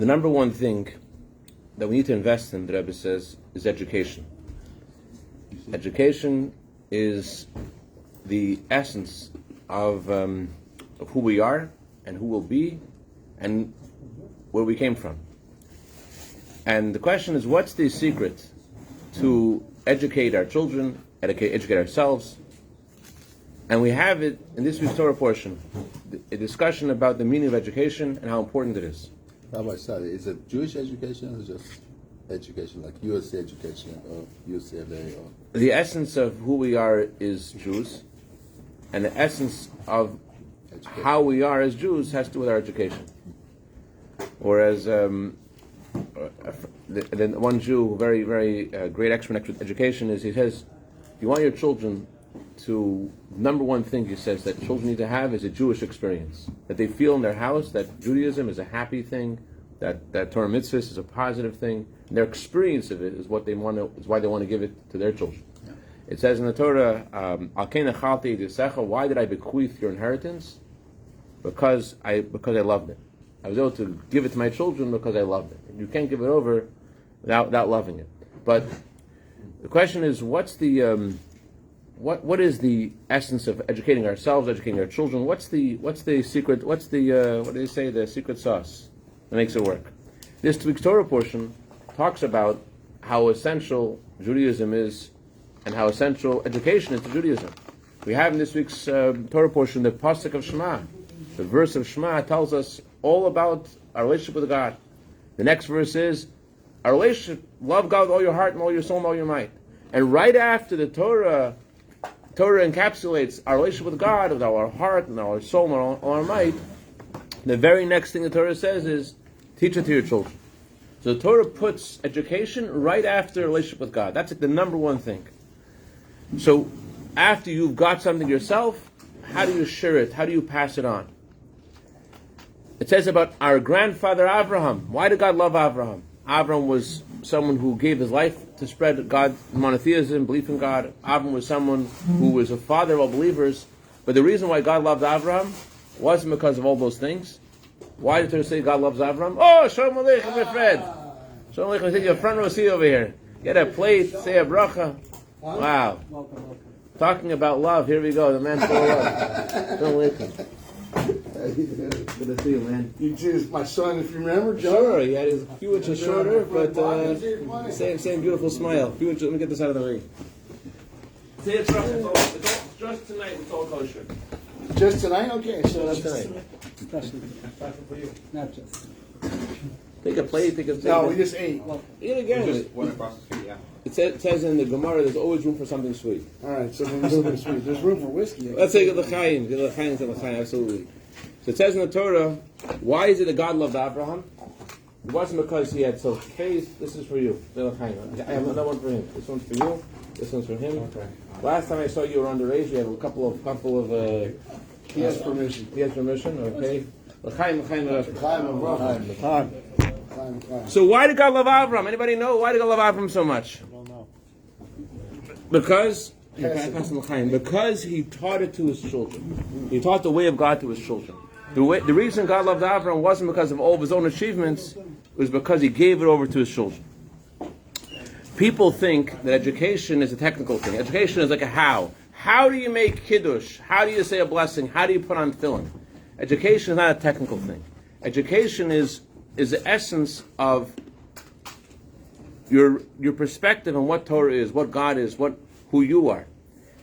The number one thing that we need to invest in, the Rebbe says, is education. Education is the essence of who we are and who we'll be and where we came from. And the question is, what's the secret to educate our children, educate ourselves? And we have it in this week's Torah portion, a discussion about the meaning of education and how important it is. Rabbi, sorry, is it Jewish education or just education, like USA education or UCLA? Or? The essence of who we are is Jews, and the essence of how we are as Jews has to do with our education. Whereas the one Jew, very, very great expert in education, is he says, you want your children to, number one thing he says that children need to have is a Jewish experience. That they feel in their house that Judaism is a happy thing, that Torah mitzvahs is a positive thing, and their experience of it is what they want to, is why they want to give it to their children. Yeah. It says in the Torah, why did I bequeath your inheritance? Because I loved it. I was able to give it to my children because I loved it. You can't give it over without loving it. But the question is, what's the what is the essence of educating ourselves, educating our children? What's the secret? What's the what do they say? The secret sauce that makes it work. This week's Torah portion talks about how essential Judaism is and how essential education is to Judaism. We have in this week's Torah portion the pasuk of Shema. The verse of Shema tells us all about our relationship with God. The next verse is our relationship, love God with all your heart and all your soul and all your might. And right after the Torah encapsulates our relationship with God, with our heart and our soul and all our might, the very next thing the Torah says is, teach it to your children. So the Torah puts education right after relationship with God. That's like the number one thing. So after you've got something yourself, how do you share it? How do you pass it on? It says about our grandfather Abraham. Why did God love Abraham? Abraham was someone who gave his life to spread God's monotheism, belief in God. Abraham was someone who was a father of all believers. But the reason why God loved Abraham wasn't because of all those things. Why did Torah say God loves Abraham? Oh, Shalom Aleichem, my friend. Shalom Aleichem, take your front row seat over here. Get a plate, say a bracha. Wow. Welcome. Talking about love, here we go, the man full of love. Shalom Aleichem. Good to see you, man. You just my son, if you remember, Joe. Sure, he had his huge and shorter, but same beautiful smile. Huge, let me get this out of the way. Say it's rough. It's just tonight. It's all kosher. Just tonight, okay. So Just tonight. Especially for you, not just. Take a plate. No, we just ate. Eat again. Just one across the street, yeah. It says in the Gemara, there's always room for something sweet. All right, so there's something sweet. There's room for whiskey. Let's take l'chaim. Get l'chaim to l'chaim. Absolutely. So it says in the Torah, why is it that God loved Abraham? It wasn't because he had so faith. This is for you. I have another one for him. This one's for you. This one's for him. Okay. Last time I saw you were underage. You have a couple of. He has permission. He has permission. Okay. L'chaim. L'chaim. So why did God love Abraham? Anybody know why did God love Abraham so much? I don't know. Because he taught it to his children. He taught the way of God to his children. The reason God loved Abraham wasn't because of all of his own achievements. It was because he gave it over to his children. People think that education is a technical thing. Education is like a how. How do you make kiddush? How do you say a blessing? How do you put on tefillin? Education is not a technical thing. Education is the essence of your perspective on what Torah is, what God is, who you are.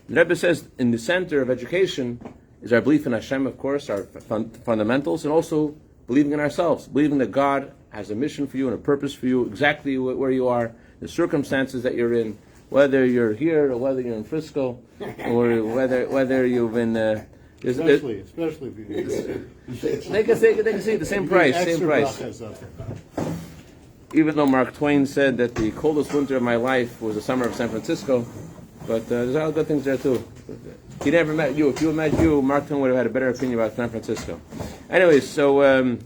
The Rebbe says in the center of education is our belief in Hashem, of course, our fundamentals, and also believing in ourselves, believing that God has a mission for you and a purpose for you, exactly where you are, the circumstances that you're in, whether you're here or whether you're in Frisco, or whether you've been. Especially if you. They can say the same price. Even though Mark Twain said that the coldest winter of my life was the summer of San Francisco, but there's a lot of good things there too. He never met you. If you had met you, Mark Twain would have had a better opinion about San Francisco. Anyways, so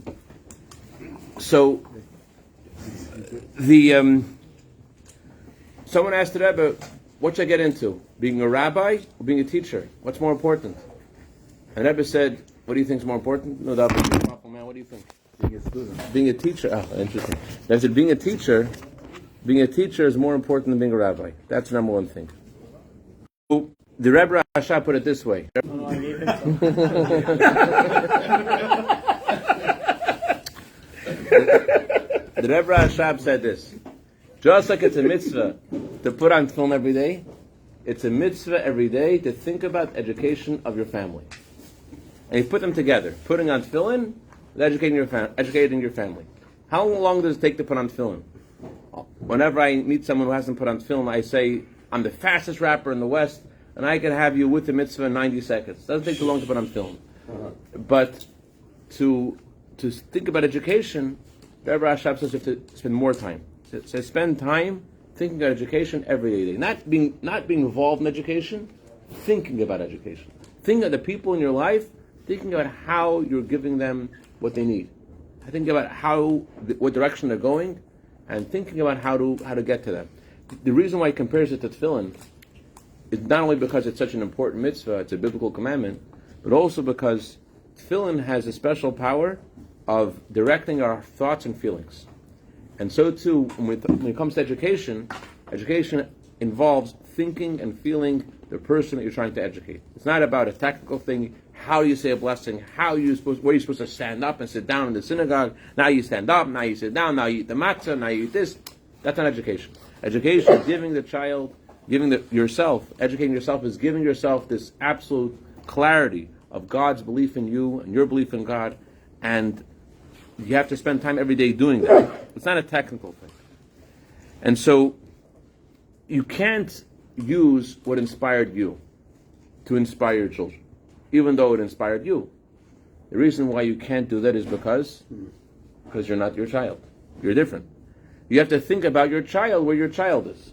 someone asked the Rebbe, what should I get into? Being a rabbi or being a teacher? What's more important? And Rebbe said, what do you think is more important? No doubt, man, what do you think? Being a student. Being a teacher. Oh, interesting. I said being a teacher is more important than being a rabbi. That's the number one thing. So, the Rebbe Rashab put it this way. The Rebbe Rashab said this. Just like it's a mitzvah to put on film every day, it's a mitzvah every day to think about education of your family. And you put them together, putting on tefillin with educating your family. How long does it take to put on tefillin? Whenever I meet someone who hasn't put on tefillin, I say, I'm the fastest rapper in the West, and I can have you with the mitzvah in 90 seconds. It doesn't take too long to put on tefillin. But to think about education, Rabbi Rashab says you have to spend more time. So spend time thinking about education every day. Not being involved in education, thinking about education. Thinking of the people in your life, thinking about how you're giving them what they need. Thinking about what direction they're going, and thinking about how to get to them. The reason why he compares it to tefillin is not only because it's such an important mitzvah, it's a biblical commandment, but also because tefillin has a special power of directing our thoughts and feelings. And so too, when it comes to education involves thinking and feeling the person that you're trying to educate. It's not about a technical thing. How do you say a blessing? Where are you supposed to stand up and sit down in the synagogue? Now you stand up, now you sit down, now you eat the matzah, now you eat this. That's not education. Education is giving the child, educating yourself is giving yourself this absolute clarity of God's belief in you and your belief in God, and you have to spend time every day doing that. It's not a technical thing. And so you can't use what inspired you to inspire your children, even though it inspired you. The reason why you can't do that is because you're not your child. You're different. You have to think about your child, where your child is.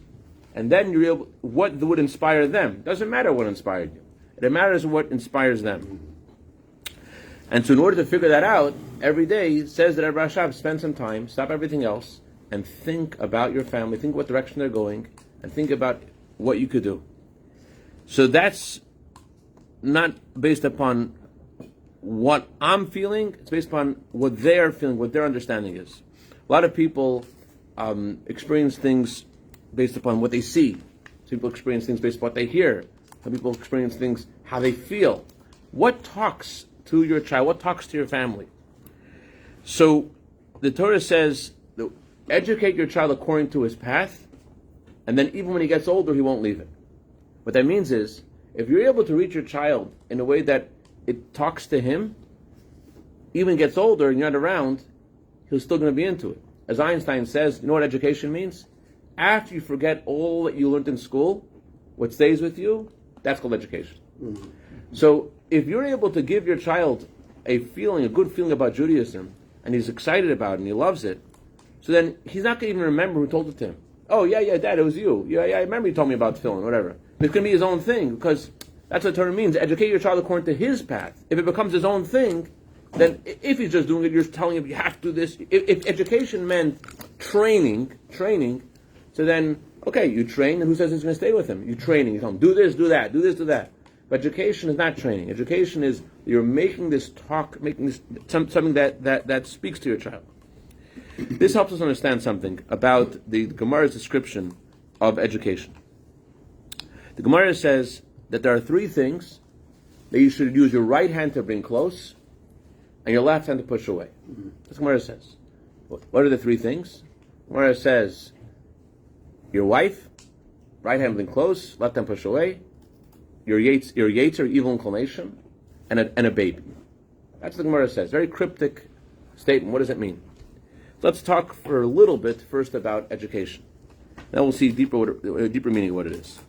And then what would inspire them. Doesn't matter what inspired you. It matters what inspires them. And so in order to figure that out, every day, it says that Rabbi Rashab, spend some time, stop everything else, and think about your family, think what direction they're going, and think about what you could do. So that's not based upon what I'm feeling, it's based upon what they're feeling, what their understanding is. A lot of people experience things based upon what they see. Some people experience things based upon what they hear. Some people experience things how they feel. What talks to your child? What talks to your family? So the Torah says, educate your child according to his path, and then even when he gets older, he won't leave it. What that means is, if you're able to reach your child in a way that it talks to him, even gets older and you're not around, he's still going to be into it. As Einstein says, you know what education means? After you forget all that you learned in school, what stays with you, that's called education. Mm-hmm. So if you're able to give your child a good feeling about Judaism, and he's excited about it and he loves it, so then he's not going to even remember who told it to him. Oh, yeah, Dad, it was you. Yeah, I remember you told me about tefillin, whatever. It's going to be his own thing, because that's what Torah means. Educate your child according to his path. If it becomes his own thing, then if he's just doing it, you're telling him you have to do this. If education meant training, so then, okay, you train, and who says it's going to stay with him? You training, you tell him, do this, do that, do this, do that. But education is not training. Education is you're making this talk, making this something that speaks to your child. This helps us understand something about the Gemara's description of education. The Gemara says that there are three things that you should use your right hand to bring close and your left hand to push away. That's what Gemara says. What are the three things? Gemara says your wife, right hand bring close, left hand push away, your yates or evil inclination, and a baby. That's what the Gemara says. Very cryptic statement. What does it mean? So let's talk for a little bit first about education. Then we'll see a deeper meaning of what it is.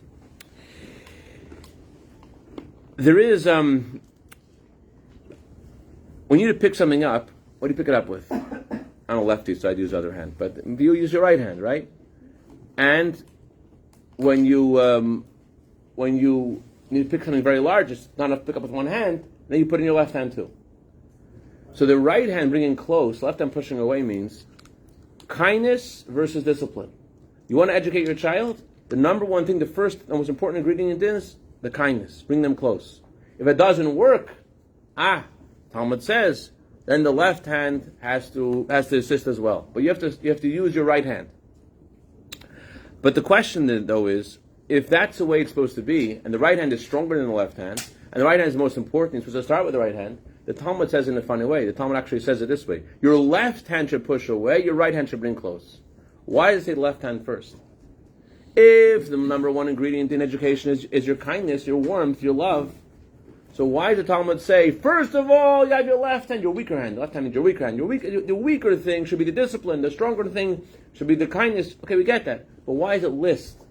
There is, when you need to pick something up, what do you pick it up with? I'm a lefty, so I'd use the other hand. But you use your right hand, right? And when you need to pick something very large, it's not enough to pick up with one hand, then you put in your left hand too. So the right hand bringing close, left hand pushing away means kindness versus discipline. You want to educate your child? The number one thing, the first and most important ingredient is the kindness. Bring them close. If it doesn't work, Talmud says, then the left hand has to assist as well. But you have to use your right hand. But the question then, though, is if that's the way it's supposed to be, and the right hand is stronger than the left hand, and the right hand is the most important, you're supposed to start with the right hand. The Talmud says in a funny way. The Talmud actually says it this way: your left hand should push away, your right hand should bring close. Why does it say left hand first? If the number one ingredient in education is your kindness, your warmth, your love, so why does the Talmud say, first of all, you have your left hand, your weaker hand. The left hand is your weaker hand. The weaker thing should be the discipline. The stronger thing should be the kindness. Okay, we get that. But why does it list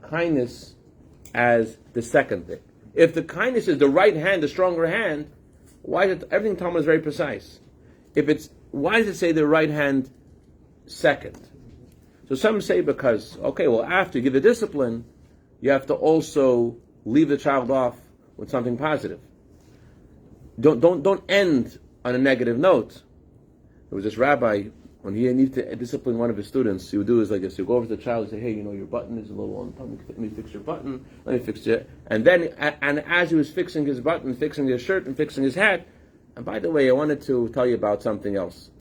kindness as the second thing? If the kindness is the right hand, the stronger hand, why is it, everything Talmud is very precise. Why does it say the right hand second? So some say because, okay, well, after you give the discipline, you have to also leave the child off with something positive. Don't end on a negative note. There was this rabbi, when he needed to discipline one of his students, he would do is like this: he'd go over to the child and say, hey, your button is a little on top, let me fix your button, let me fix it. And then, and as he was fixing his button, fixing his shirt, and fixing his hat, and by the way, I wanted to tell you about something else.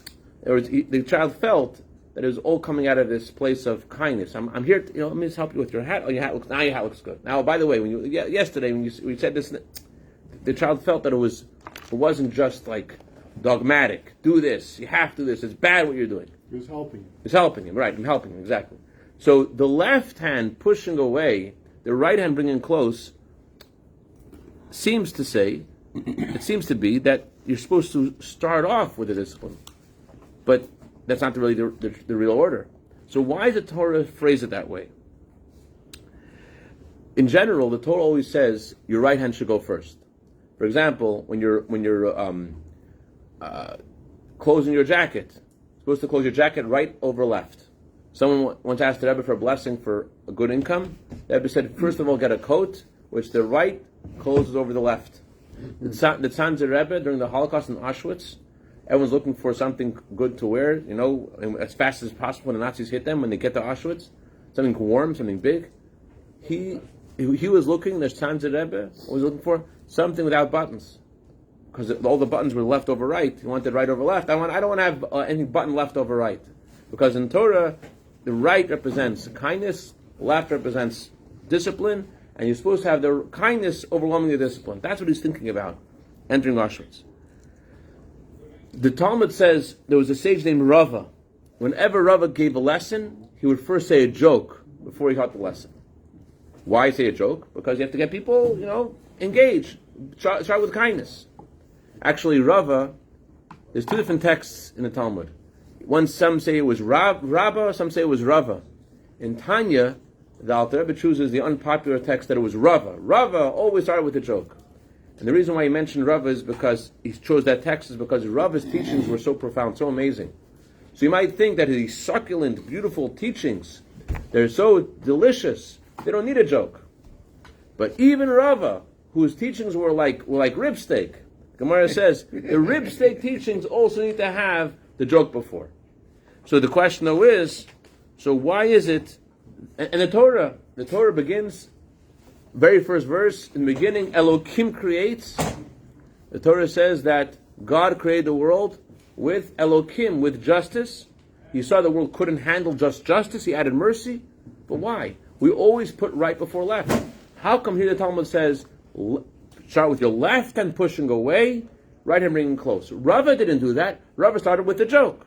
The child felt that it was all coming out of this place of kindness. I'm here to, let me just help you with your hat. Oh, your hat looks good. Now, by the way, yesterday when we said this, the child felt that it wasn't just like dogmatic. Do this. You have to do this. It's bad what you're doing. He was helping him. It's helping him, right? I'm helping him, exactly. So the left hand pushing away, the right hand bringing close, seems to be that you're supposed to start off with a discipline. But that's not really the real order. So why does the Torah phrase it that way? In general, the Torah always says your right hand should go first. For example, when you're closing your jacket, you're supposed to close your jacket right over left. Someone once asked the Rabbi for a blessing for a good income. The Rabbi said, first of all, get a coat, which the right closes over the left. The Tzanzer Rebbe, during the Holocaust in Auschwitz, everyone's looking for something good to wear, as fast as possible when the Nazis hit them, when they get to Auschwitz. Something warm, something big. He was looking, the Tzanzer Rebbe was looking for something without buttons. Because all the buttons were left over right. He wanted right over left. I don't want to have any button left over right. Because in Torah, the right represents kindness, left represents discipline, and you're supposed to have the kindness overwhelming the discipline. That's what he's thinking about, entering Auschwitz. The Talmud says there was a sage named Rava. Whenever Rava gave a lesson, he would first say a joke before he taught the lesson. Why say a joke? Because you have to get people, engaged. Start with kindness. Actually, Rava, there's two different texts in the Talmud. Some say it was Rabba, some say it was Rava. In Tanya, the Alter Rebbe chooses the unpopular text that it was Rava. Rava always started with a joke. And the reason why he mentioned Rava is because he chose that text is because Rava's teachings were so profound, so amazing. So you might think that these succulent, beautiful teachings, they're so delicious, they don't need a joke. But even Rava, whose teachings were like rib steak, Gemara says the rib steak teachings also need to have the joke before. So the question though is, so why is it? And the Torah begins, very first verse in the beginning, Elokim creates. The Torah says that God created the world with Elokim, with justice. He saw the world couldn't handle just justice. He added mercy. But why? We always put right before left. How come here the Talmud says start with your left hand pushing away, right hand bringing close? Rava didn't do that. Rava started with a joke.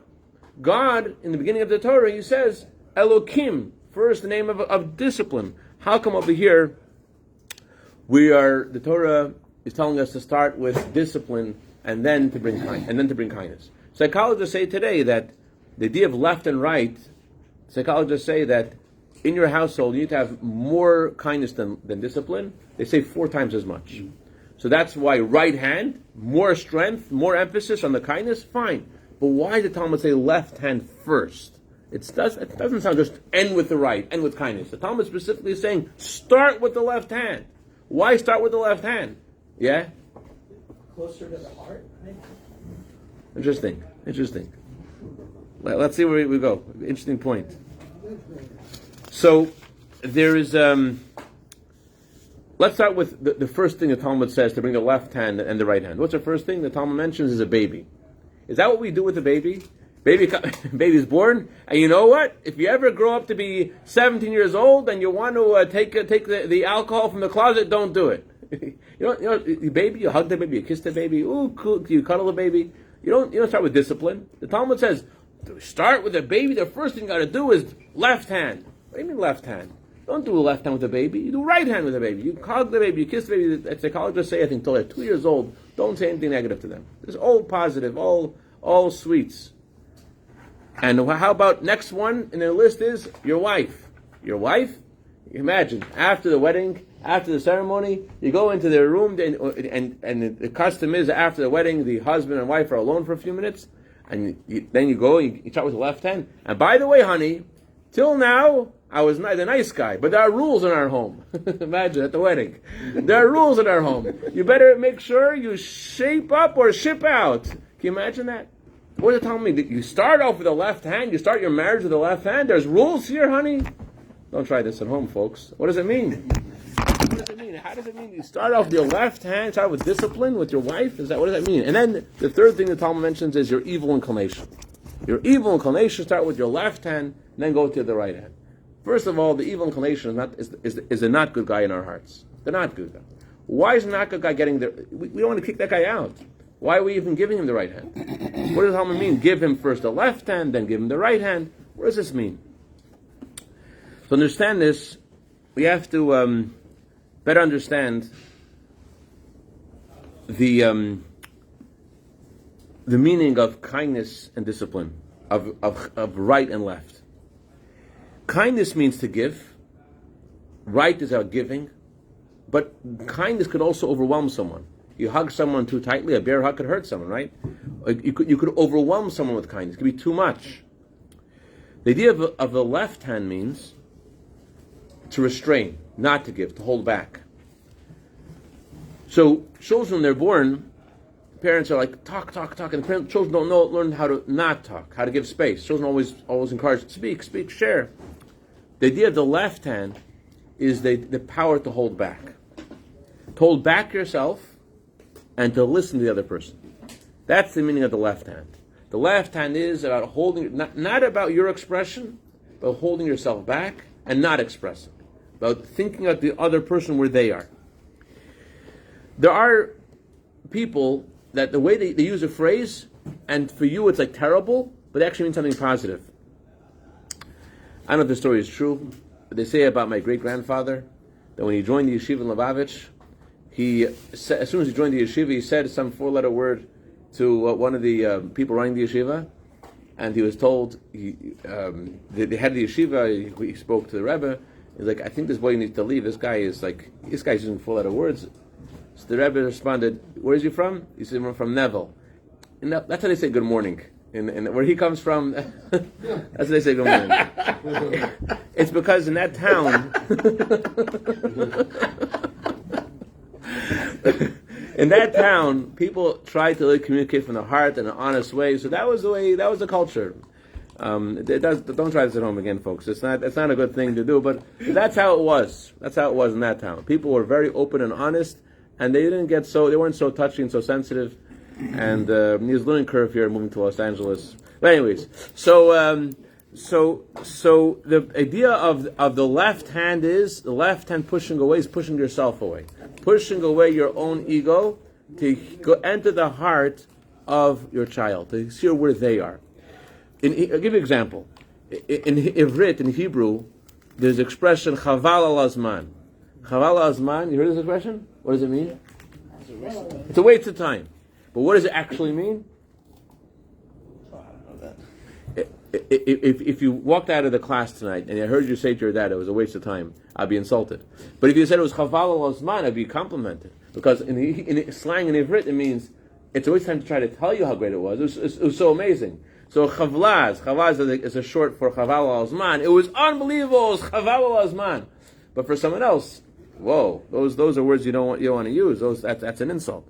God, in the beginning of the Torah, he says Elokim, first the name of discipline. How come over here the Torah is telling us to start with discipline and then to bring kindness? Psychologists say today that the idea of left and right, psychologists say that in your household you need to have more kindness than discipline. They say 4 times as much. So that's why right hand, more strength, more emphasis on the kindness, fine. But why did the Talmud say left hand first? It doesn't sound just end with the right, end with kindness. The Talmud specifically is saying start with the left hand. Why start with the left hand? Yeah? Closer to the heart, right? Interesting. Let's see where we go. Interesting point. So there is... let's start with the first thing the Talmud says to bring the left hand and the right hand. What's the first thing the Talmud mentions is a baby. Is that what we do with the baby? Baby's born, and you know what? If you ever grow up to be 17 years old and you want to take the alcohol from the closet, don't do it. The baby, you hug the baby, you kiss the baby, ooh, cool, you cuddle the baby. You don't start with discipline. The Talmud says, to start with the baby, the first thing you got to do is left hand. What do you mean left hand? Don't do left hand with the baby. You do right hand with the baby. You hug the baby, you kiss the baby. Psychologists say, I think, until they're 2 years old, don't say anything negative to them. It's all positive, all sweets. And how about next one in the list is your wife. Your wife, imagine, after the wedding, after the ceremony, you go into their room, and the custom is after the wedding, the husband and wife are alone for a few minutes, and then you go, you start with the left hand. And by the way, honey, till now, I was the nice guy, but there are rules in our home. Imagine, at the wedding. There are rules in our home. You better make sure you shape up or ship out. Can you imagine that? What does it tell me? That you start off with the left hand, you start your marriage with the left hand. There's rules here, honey. Don't try this at home, folks. What does it mean? What does it mean? How does it mean? You start off with your left hand, start with discipline with your wife? What does that mean? And then the third thing the Talmud mentions is your evil inclination. Your evil inclination start with your left hand, and then go to the right hand. First of all, the evil inclination is a not good guy in our hearts. The not good guy. Why is the not good guy getting there? We don't want to kick that guy out. Why are we even giving him the right hand? What does Talmud mean? Give him first the left hand, then give him the right hand. What does this mean? To understand this, we have to better understand the meaning of kindness and discipline, of right and left. Kindness means to give. Right is about giving. But kindness could also overwhelm someone. You hug someone too tightly, a bear hug could hurt someone, right? You could overwhelm someone with kindness. It could be too much. The idea of the left hand means to restrain, not to give, to hold back. So children, when they're born, parents are like, talk, and children don't learn how to not talk, how to give space. Children always encourage, speak, share. The idea of the left hand is the power to hold back. To hold back yourself and to listen to the other person. That's the meaning of the left hand. The left hand is about holding, not about your expression, but holding yourself back and not expressing. About thinking of the other person where they are. There are people that the way they use a phrase, and for you it's like terrible, but it actually means something positive. I don't know if this story is true, but they say about my great-grandfather that when he joined the yeshiva in Lubavitch, as soon as he joined the yeshiva, he said some 4-letter word to one of the people running the yeshiva, and he was told, the head of the yeshiva, he spoke to the Rabbi, he's like, I think this boy needs to leave, this guy's using 4-letter words. So the Rabbi responded, where is he from? He said, I'm from Neville. And that's how they say good morning. And where he comes from, that's how they say good morning. It's because in that town, people tried to really communicate from the heart in an honest way. So that was the culture. Don't try this at home again, folks. It's not a good thing to do, but that's how it was. That's how it was in that town. People were very open and honest, and they weren't so touchy and so sensitive. And there's a learning curve here moving to Los Angeles. But anyways, so the idea of the left hand is the left hand pushing away is pushing yourself away, pushing away your own ego to enter the heart of your child, to see where they are. I'll give you an example. In Ivrit, in Hebrew, there's the expression chaval al azman. Chaval al azman. You heard this expression? What does it mean? It's a waste of time. But what does it actually mean? Oh, I don't know that. If you walked out of the class tonight and I heard you say to your dad it was a waste of time, I'd be insulted. But if you said it was chaval al azman, I'd be complimented. Because in slang in Ivrit, it means it's a waste of time to try to tell you how great it was. It was so amazing. So chavlaz is a short for chaval al azman. It was unbelievable. It was chaval al azman. But for someone else, whoa, those are words you don't want to use. That's an insult.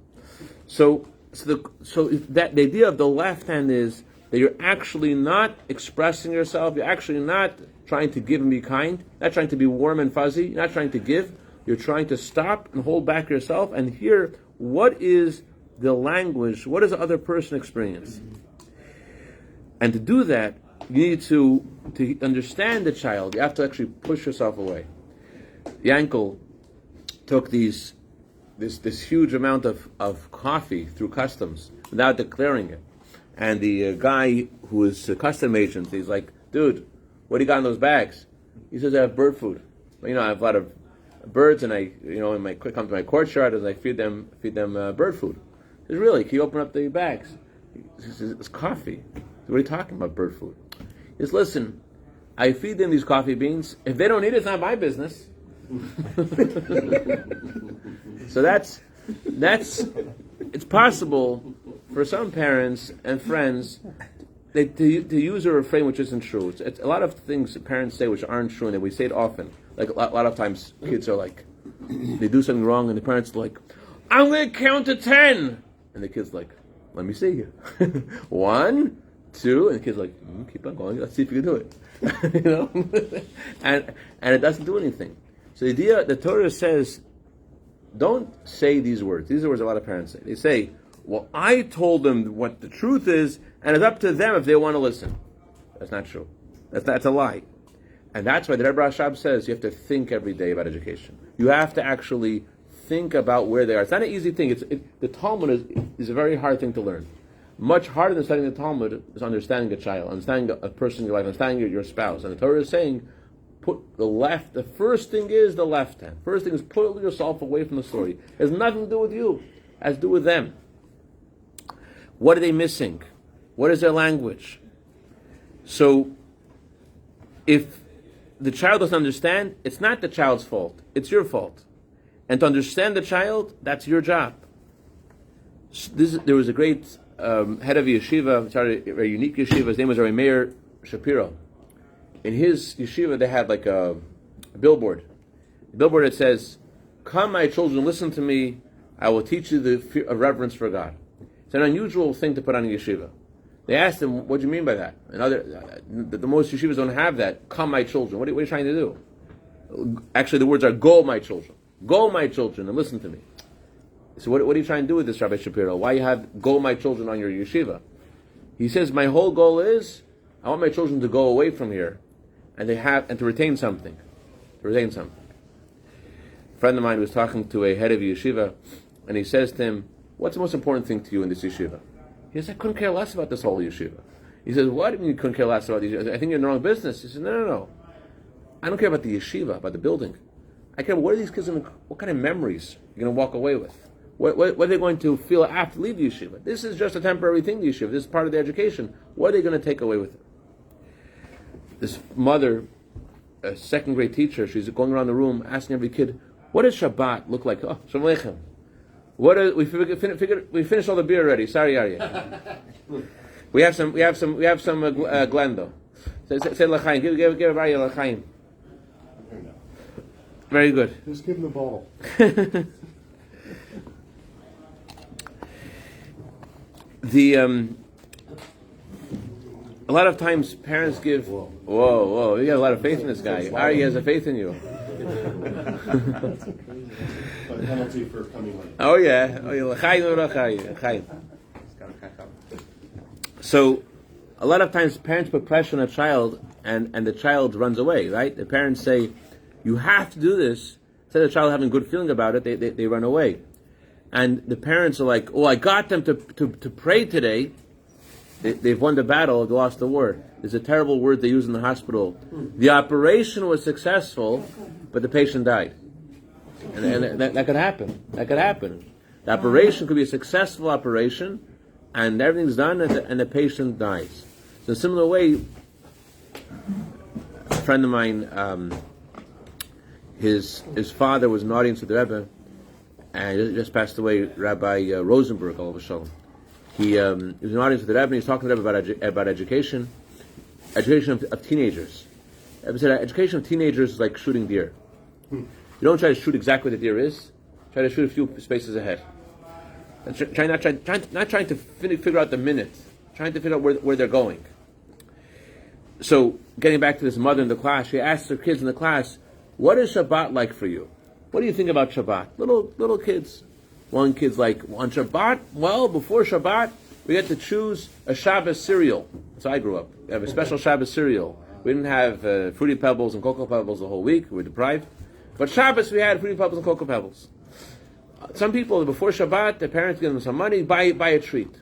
So that the idea of the left hand is that you're actually not expressing yourself. You're actually not trying to give and be kind. Not trying to be warm and fuzzy. You're not trying to give. You're trying to stop and hold back yourself and hear what is the language. What does the other person experience? And to do that, you need to understand the child. You have to actually push yourself away. Yankel took this huge amount of coffee through customs without declaring it. And the guy who is a custom agent, he's like, dude, what do you got in those bags? He says, I have bird food. I have a lot of birds, and I come to my courtyard as I feed them bird food. He says, really? Can you open up the bags? He says, it's coffee. He says, what are you talking about, bird food? He says, listen, I feed them these coffee beans. If they don't eat it, it's not my business. So it's possible for some parents and friends to use a refrain which isn't true. It's a lot of things that parents say which aren't true, and that we say it often. Like a lot of times, kids are like, they do something wrong, and the parents are like, I'm going to count to 10, and the kid's like, let me see you. 1, 2, and the kid's like, keep on going. Let's see if you can do it. and it doesn't do anything. So the Torah says, don't say these words. These are words a lot of parents say. They say, well, I told them what the truth is, and it's up to them if they want to listen. That's not true. That's a lie. And that's why the Rebbe Rashab says you have to think every day about education. You have to actually think about where they are. It's not an easy thing. The Talmud is a very hard thing to learn. Much harder than studying the Talmud is understanding a child, understanding a person in your life, understanding your spouse. And the Torah is saying, the first thing is the left hand. First thing is put yourself away from the story. It has nothing to do with you. It has to do with them. What are they missing? What is their language? So, if the child doesn't understand, it's not the child's fault. It's your fault. And to understand the child, that's your job. There was a great head of yeshiva, a very unique yeshiva. His name was Rabbi Meir Shapiro. In his yeshiva, they had like a billboard. A billboard that says, "Come, my children, listen to me. I will teach you the fear of reverence for God." It's an unusual thing to put on a yeshiva. They asked him, "What do you mean by that?" And the most yeshivas don't have that. Come, my children. What are you trying to do? Actually, the words are, "Go, my children. Go, my children, and listen to me." So what are you trying to do with this, Rabbi Shapiro? Why you have "Go, my children" on your yeshiva? He says, my whole goal is, I want my children to go away from here, and to retain something. To retain something. A friend of mine was talking to a head of a yeshiva, and he says to him, "What's the most important thing to you in this yeshiva?" He says, "I couldn't care less about this whole yeshiva." He says, "What do you mean you couldn't care less about the yeshiva? I think you're in the wrong business." He says, No. I don't care about the yeshiva, about the building. I care about what are these kids what kind of memories you're going to walk away with. What are they going to feel after leave the yeshiva? This is just a temporary thing, the yeshiva. This is part of their education. What are they going to take away with it? This mother, a second grade teacher, she's going around the room asking every kid, "What does Shabbat look like?" "Oh, Shalom Aleichem." We finished all the beer already. Sorry, Aryeh. We have some Glendo. Say l'chaim. Give Aryeh l'chaim. Very good. Just give him the ball. A lot of times parents give. Whoa! You got a lot of faith in this guy. Aryeh has a faith in you. But penalty for coming late. Oh yeah. L'chaim. So, a lot of times parents put pressure on a child, and the child runs away. Right? The parents say, "You have to do this." Instead of the child having a good feeling about it, they run away. And the parents are like, "Oh, I got them to pray today." They've won the battle, they lost the war. There's a terrible word they use in the hospital. The operation was successful, but the patient died. And that could happen. That could happen. The operation could be a successful operation, and everything's done, and the patient dies. So in a similar way, a friend of mine, his father was an audience with the Rebbe, and he just passed away, Rabbi Rosenberg, all of a sudden. He was an audience with the Rabbi, and he was talking to the Rabbi about education of teenagers. The Rabbi said, education of teenagers is like shooting deer. You don't try to shoot exactly where the deer is. Try to shoot a few spaces ahead. And not trying to figure out the minute. Trying to figure out where they're going. So, getting back to this mother in the class, she asked her kids in the class, "What is Shabbat like for you? What do you think about Shabbat?" Little kids. One kid's like, "On Shabbat? Well, before Shabbat, We get to choose a Shabbos cereal. That's how I grew up. We have a special Shabbos cereal. We didn't have Fruity Pebbles and Cocoa Pebbles the whole week. We were deprived. But Shabbos we had Fruity Pebbles and Cocoa Pebbles. Some people, before Shabbat, their parents give them some money, buy a treat.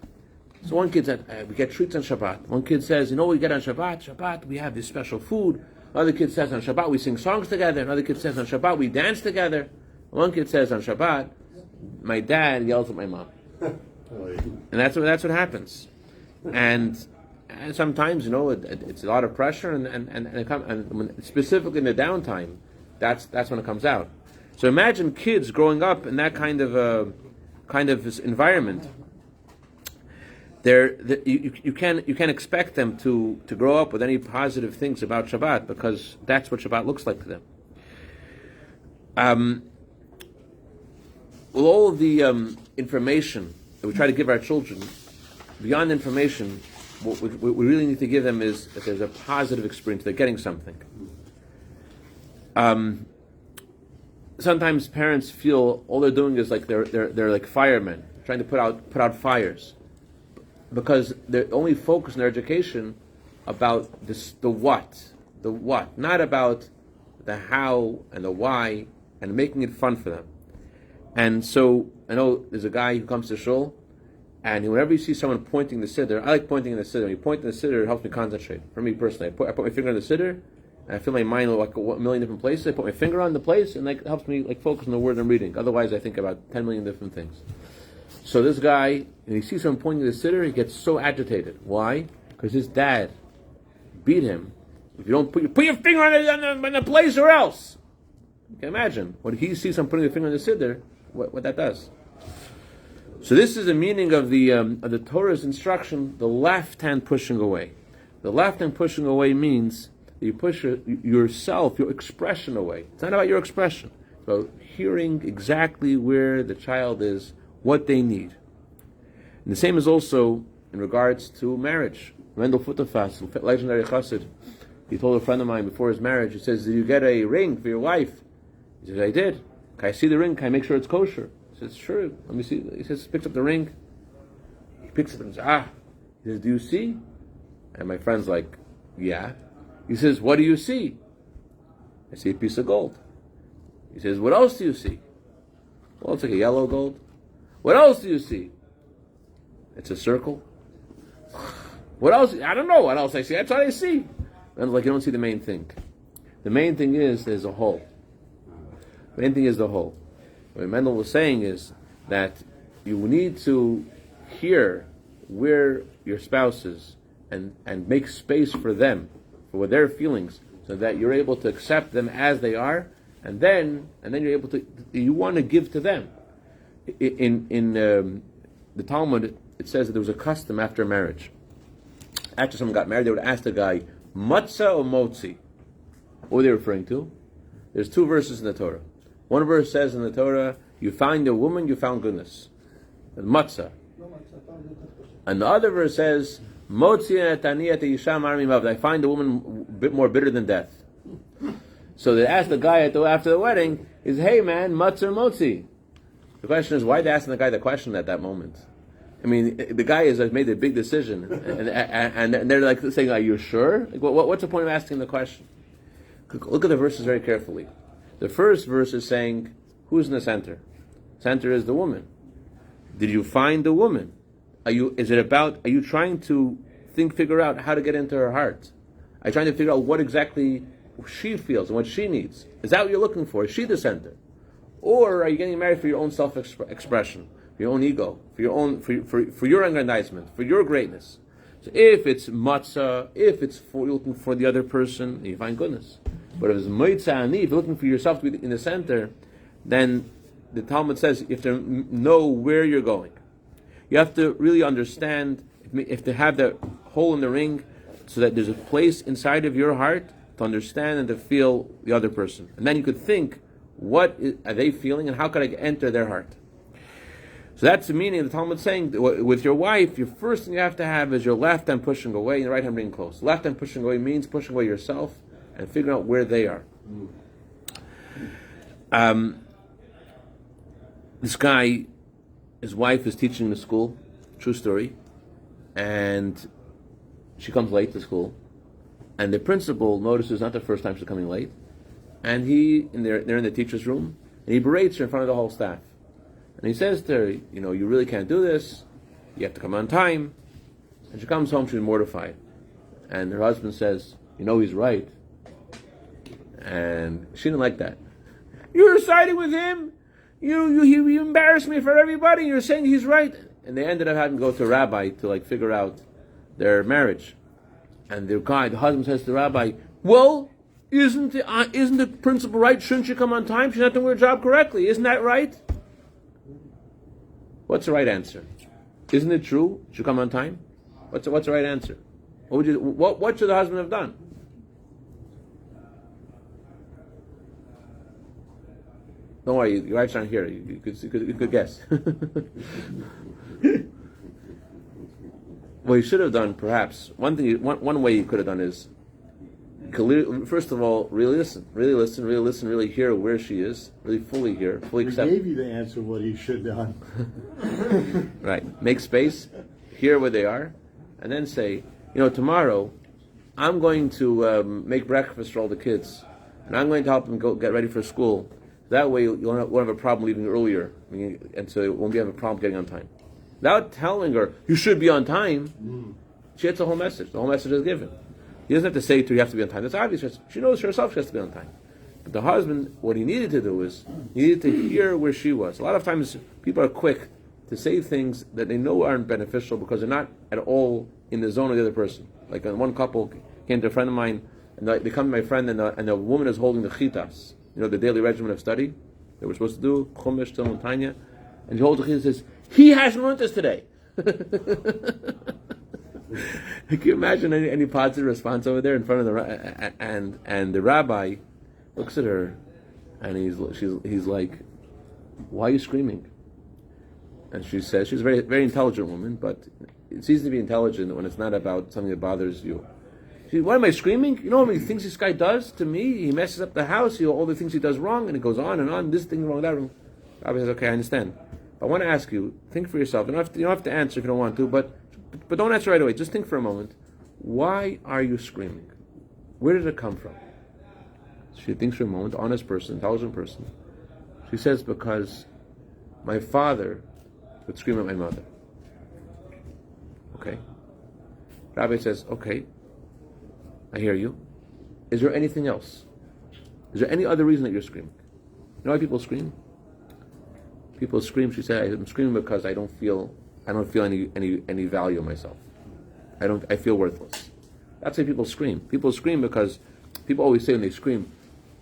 So one kid said, we get treats on Shabbat. One kid says, you know what we get on Shabbat? Shabbat, we have this special food. Another kid says, on Shabbat, we sing songs together. Another kid says, on Shabbat, we dance together. One kid says, on Shabbat, my dad yells at my mom. And that's what happens. And sometimes, it's a lot of pressure, and specifically in the downtime, that's when it comes out. So imagine kids growing up in that kind of this environment. You can't expect them to grow up with any positive things about Shabbat, because that's what Shabbat looks like to them. With all of the information that we try to give our children, beyond information, what we really need to give them is that there's a positive experience. They're getting something. Sometimes parents feel all they're doing is like they're like firemen trying to put out fires, because they're only focused in their education about the what, not about the how and the why, and making it fun for them. And so I know there's a guy who comes to shul, and whenever you see someone pointing the siddur, I like pointing in the siddur. When you point in the siddur, it helps me concentrate. For me personally, I put my finger on the siddur, and I feel my mind like a million different places. I put my finger on the place, and it helps me focus on the word I'm reading. Otherwise, I think about 10 million different things. So this guy, when he sees someone pointing the siddur, he gets so agitated. Why? Because his dad beat him. If you don't put your finger on the place, or else. You can imagine when he sees someone putting the finger on the siddur, what that does. So this is the meaning of the Torah's instruction: the left hand pushing away. The left hand pushing away means that you push yourself, your expression away. It's not about your expression. It's about hearing exactly where the child is, what they need. And the same is also in regards to marriage. Mendel Futterfass, legendary chassid, he told a friend of mine before his marriage, he says, "Did you get a ring for your wife?" He says, "I did. Can I see the ring? Can I make sure it's kosher?" He says, "Sure. Let me see." He says, picks up the ring. He picks it up and says, He says, "Do you see?" And my friend's like, "Yeah." He says, "What do you see?" "I see a piece of gold." He says, "What else do you see?" "Well, it's like a yellow gold." "What else do you see?" "It's a circle." "What else?" "I don't know what else I see. That's what I see." And I'm like, you don't see the main thing. The main thing is there's a hole. The main thing is the whole. What Mendel was saying is that you need to hear where your spouse is and make space for them, for their feelings, so that you're able to accept them as they are, and then you're able to, you want to give to them. In the Talmud, it says that there was a custom after marriage. After someone got married, they would ask the guy, matzah or motzi? What were they referring to? There's two verses in the Torah. One verse says in the Torah, you find a woman, you found goodness. And matzah. And the other verse says, motzi taniyat isha marmi mav. I find a woman a bit more bitter than death. So they asked the guy after the wedding, is, hey man, matzah or motzi? The question is, why are they asking the guy the question at that moment? I mean, the guy has made a big decision, and they're like saying, are you sure? Like, what's the point of asking the question? Look at the verses very carefully. The first verse is saying, who's in the center? Center is the woman. Did you find the woman? Are you trying to figure out how to get into her heart? Are you trying to figure out what exactly she feels and what she needs? Is that what you're looking for? Is she the center? Or are you getting married for your own self-expression, for your own ego, for your aggrandizement, for your greatness? So if it's matzah, if it's you're looking for the other person, you find goodness. But if it's moitza ani, if you're looking for yourself to be in the center, then the Talmud says you have to know where you're going. You have to really understand, if to have that hole in the ring, so that there's a place inside of your heart to understand and to feel the other person. And then you could think, what are they feeling and how can I enter their heart? So that's the meaning of the Talmud saying, with your wife, your first thing you have to have is your left hand pushing away and your right hand bringing close. Left hand pushing away means pushing away yourself and figuring out where they are. This guy, his wife is teaching in the school, true story, and she comes late to school, and the principal notices not the first time she's coming late, and they're in the teacher's room, and he berates her in front of the whole staff. And he says to her, you really can't do this, you have to come on time. And she comes home, she's mortified. And her husband says, he's right. And she didn't like that. You're siding with him? You embarrassed me for everybody, you're saying he's right. And they ended up having to go to a rabbi to figure out their marriage. And the husband says to the rabbi, well, isn't the principal right? Shouldn't she come on time? She's not doing her job correctly. Isn't that right? What's the right answer? Isn't it true? Should come on time? What's the right answer? What should the husband have done? Don't worry, your wife's not here. You could guess. What he should have done, perhaps, one way he could have done is, first of all, really listen, really hear where she is, really fully hear, fully accept. We gave you the answer what he should have done. Right. Make space, hear where they are, and then say, tomorrow, I'm going to make breakfast for all the kids, and I'm going to help them go get ready for school. That way, you won't have a problem leaving earlier, and so it won't have a problem getting on time. Without telling her, you should be on time, she gets the whole message. The whole message is given. He doesn't have to say to her, you have to be on time. That's obvious. She knows herself she has to be on time. But the husband, what he needed to do is, he needed to hear where she was. A lot of times, people are quick to say things that they know aren't beneficial because they're not at all in the zone of the other person. Like one couple came to a friend of mine, and they come to my friend, and the woman is holding the chitas, the daily regimen of study that we're supposed to do, Chumash, Talmud, Tanya, and she holds the chitas and says, he hasn't learned this today. Can you imagine any positive response over there in front of the and the rabbi looks at her and he's like, why are you screaming? And she says, she's a very, very intelligent woman, but it's easy to be intelligent when it's not about something that bothers you. She says, why am I screaming? You know how many things this guy does to me? He messes up the house, all the things he does wrong, and it goes on and on, this thing wrong, that wrong. Rabbi says, okay, I understand. I want to ask you, think for yourself. You don't have to answer if you don't want to, but don't answer right away. Just think for a moment. Why are you screaming? Where did it come from? She thinks for a moment, honest person, intelligent person. She says, because my father would scream at my mother. Okay. Rabbi says, okay, I hear you. Is there anything else? Is there any other reason that you're screaming? You know why people scream? People scream, she said, I'm screaming because I don't feel any value in myself. I feel worthless. That's why people scream. People scream because people always say when they scream,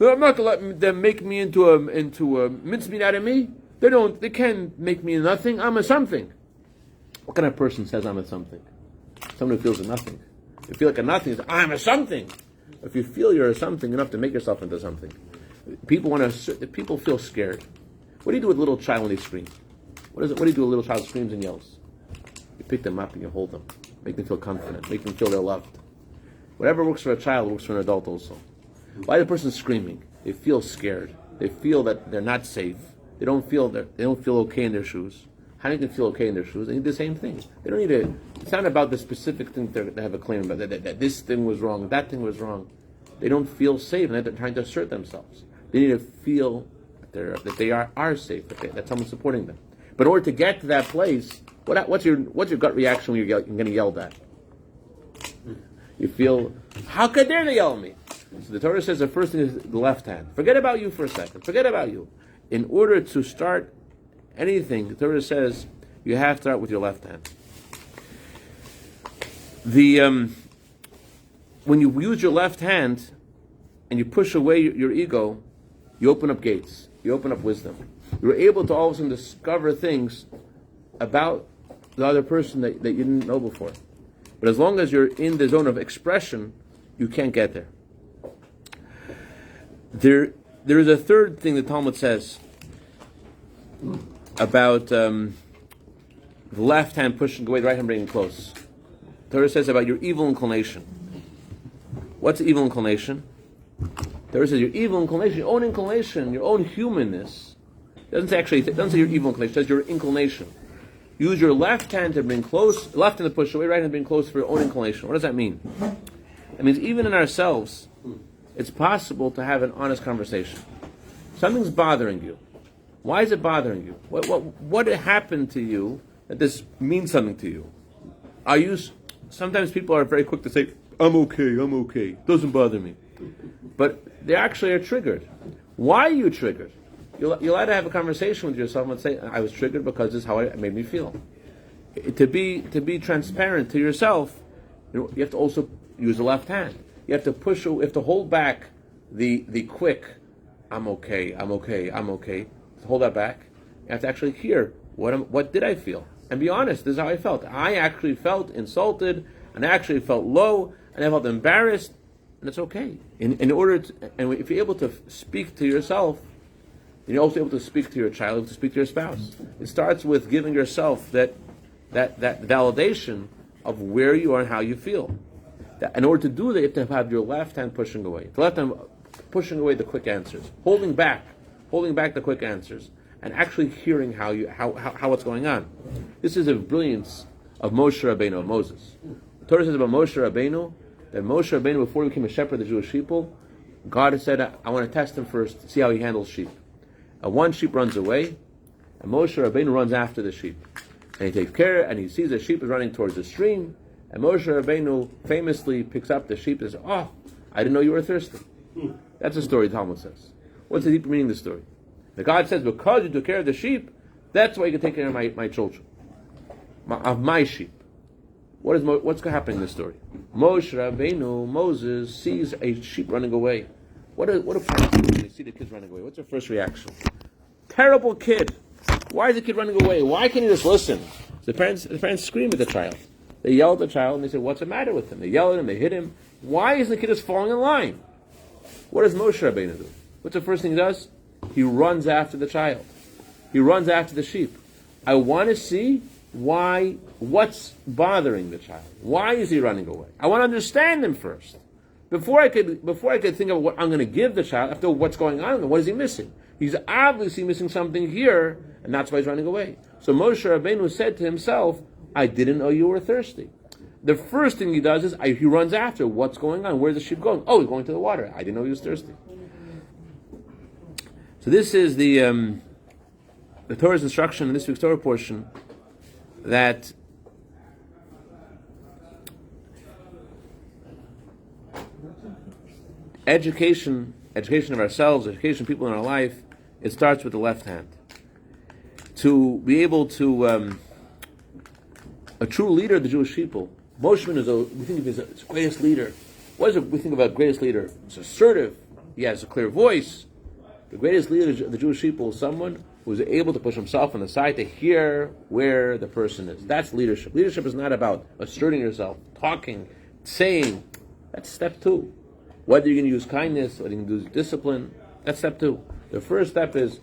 I'm not going to let them make me into a mincemeat out of me. They can't make me nothing. I'm a something. What kind of person says I'm a something? Someone who feels a nothing. If you feel like a nothing, I'm a something. If you feel you're a something, you don't have to make yourself into something. People feel scared. What do you do with a little child when they scream? What do you do with a little child screams and yells? You pick them up and you hold them. Make them feel confident. Make them feel they're loved. Whatever works for a child works for an adult also. Why the person screaming? They feel scared. They feel that they're not safe. They don't feel okay in their shoes. How do you feel okay in their shoes? They need the same thing. They don't need to. It's not about the specific thing they have a claim about. That this thing was wrong. That thing was wrong. They don't feel safe, and they're trying to assert themselves. They need to feel that they are safe. That someone's supporting them. But in order to get to that place, what's your gut reaction when you're getting yelled at? You feel, how could dare they yell at me? So the Torah says the first thing is the left hand. Forget about you for a second. Forget about you. In order to start anything, the Torah says you have to start with your left hand. When you use your left hand and you push away your ego, you open up gates. You open up wisdom. You're able to all of a sudden discover things about the other person that you didn't know before. But as long as you're in the zone of expression, you can't get there. There is a third thing the Talmud says about the left hand pushing away, the right hand bringing close. The Torah says about your evil inclination. What's evil inclination? The Torah says your evil inclination, your own humanness. It doesn't say your evil inclination, it says your inclination. Use your left hand to bring close, left hand to push away, right hand to bring close for your own inclination. What does that mean? It means even in ourselves, it's possible to have an honest conversation. Something's bothering you. Why is it bothering you? What happened to you that this means something to you? Sometimes people are very quick to say, I'm okay, doesn't bother me. But they actually are triggered. Why are you triggered? You're allowed to have a conversation with yourself and say, I was triggered because this is how it made me feel. To be transparent to yourself, you have to also use the left hand. You have to hold back the quick, I'm okay. To hold that back. You have to actually hear, what did I feel? And be honest, this is how I felt. I actually felt insulted, and I actually felt low, and I felt embarrassed, and it's okay. And if you're able to speak to yourself, then you're also able to speak to your child, to speak to your spouse. It starts with giving yourself that validation of where you are and how you feel. In order to do that, you have to have your left hand pushing away. The left hand pushing away the quick answers, holding back the quick answers, and actually hearing how what's going on. This is the brilliance of Moshe Rabbeinu, of Moses. The Torah says about Moshe Rabbeinu that Moshe Rabbeinu, before he became a shepherd of the Jewish people, God said, I want to test him first, see how he handles sheep. One sheep runs away, and Moshe Rabbeinu runs after the sheep. And he takes care, and he sees the sheep is running towards the stream, and Moshe Rabbeinu famously picks up the sheep and says, I didn't know you were thirsty. That's the story the Talmud says. What's the deeper meaning of the story? The God says, because you took care of the sheep, that's why you can take care of my children, of my sheep. What's happening in this story? Moshe Rabbeinu, Moses, sees a sheep running away. What do parents do when they see the kids running away? What's their first reaction? Terrible kid. Why is the kid running away? Why can't he just listen? The parents scream at the child. They yell at the child and they say, what's the matter with him? They yell at him, they hit him. Why isn't the kid just falling in line? What does Moshe Rabbeinu do? What's the first thing he does? He runs after the child. He runs after the sheep. I want to see what's bothering the child. Why is he running away? I want to understand him first. Before I could think of what I'm going to give the child, after what's going on, what is he missing? He's obviously missing something here, and that's why he's running away. So Moshe Rabbeinu said to himself, I didn't know you were thirsty. The first thing he does is he runs after what's going on. Where's the sheep going? Oh, he's going to the water. I didn't know he was thirsty. So this is the Torah's instruction in this week's Torah portion that education of ourselves, education of people in our life, it starts with the left hand. To be able to, a true leader of the Jewish people, Moshe Rabbeinu we think of his greatest leader. What is it we think about greatest leader? It's assertive. He has a clear voice. The greatest leader of the Jewish people is someone who is able to push himself on the side to hear where the person is. That's leadership. Leadership is not about asserting yourself, talking, saying. That's step 2. Whether you're going to use kindness, whether you're going to use discipline, that's step 2. The first step is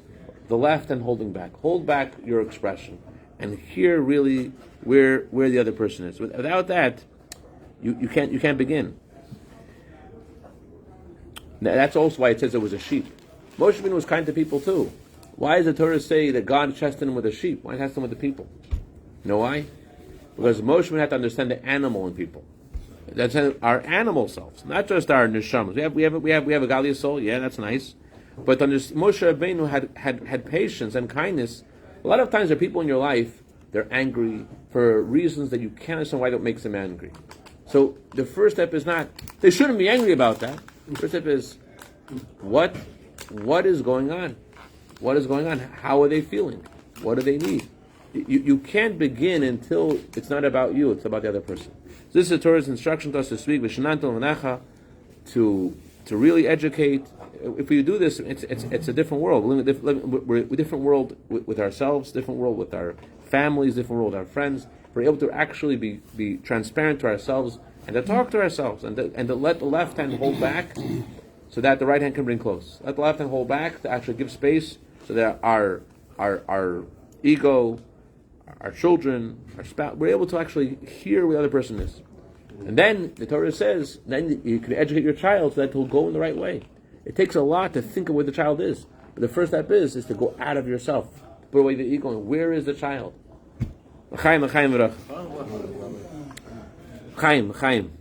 the left and holding back. Hold back your expression and hear really where the other person is. Without that, you can't begin. Now, that's also why it says it was a sheep. Moshe Rabbeinu was kind to people too. Why does the Torah say that God tested him with a sheep? Why test him with the people? You know why? Because Moshe Rabbeinu had to understand the animal in people. That's our animal selves, not just our neshamas. We have a godly soul. Yeah, that's nice. But Moshe Rabbeinu had patience and kindness. A lot of times there are people in your life, they're angry for reasons that you can't understand why that makes them angry. So the first step is not, they shouldn't be angry about that. The first step is, what is going on? What is going on? How are they feeling? What do they need? You can't begin until it's not about you, it's about the other person. So this is the Torah's instruction to us this week, to really educate. If we do this, it's a different world. We're a different world with ourselves, different world with our families, different world with our friends. We're able to actually be transparent to ourselves and to talk to ourselves and to let the left hand hold back so that the right hand can bring close. Let the left hand hold back to actually give space so that our ego, our children, our spouse, we're able to actually hear where the other person is. And then the Torah says, then you can educate your child so that he'll go in the right way. It takes a lot to think of where the child is. But the first step is to go out of yourself. Put away the ego and where is the child? Chaim, Chaim, Chaim.